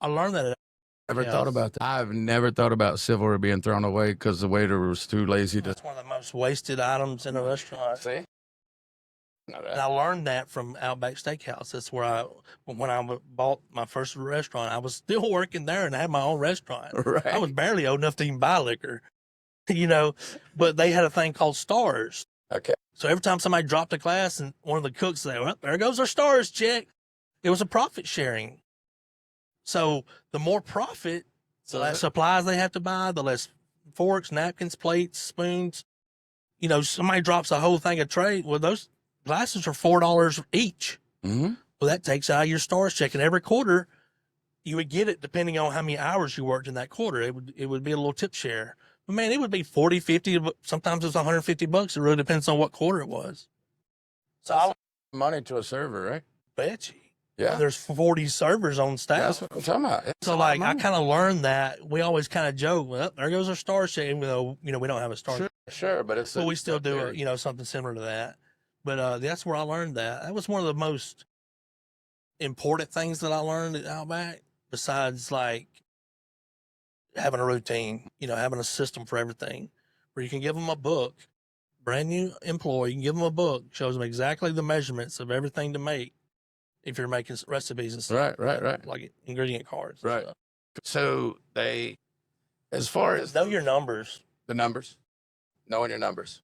I learned that. Never thought about that. I've never thought about silverware being thrown away because the waiter was too lazy to. It's one of the most wasted items in a restaurant. See? And I learned that from Outback Steakhouse. That's where when I bought my first restaurant, I was still working there and I had my own restaurant. Right. I was barely old enough to even buy liquor, you know, but they had a thing called stars. Okay. So every time somebody dropped a glass and one of the cooks said, well, there goes our stars check. It was a profit sharing. So the more profit, the less supplies they have to buy, the less forks, napkins, plates, spoons. You know, somebody drops a whole thing of tray. Well, those glasses are $4 each. Mm-hmm. Well, that takes out your stars check. And every quarter, you would get it depending on how many hours you worked in that quarter. It would be a little tip share. But man, it would be 40, 50, sometimes it's $150. It really depends on what quarter it was. So I money to a server, right? Bet you. Yeah. There's 40 servers on staff. That's what I'm talking about. So like, I kind of learned that. We always kind of joke, well, there goes our star check, even though, you know, we don't have a star. Sure, but but we still do, you know, something similar to that. But that's where I learned that. That was one of the most important things that I learned at Outback, besides like having a routine, you know, having a system for everything, where you can give them a book, brand new employee, you can give them a book, shows them exactly the measurements of everything to make. If you're making recipes and stuff. Right. Like ingredient cards. Right. So they, as far as know your numbers. The numbers, knowing your numbers.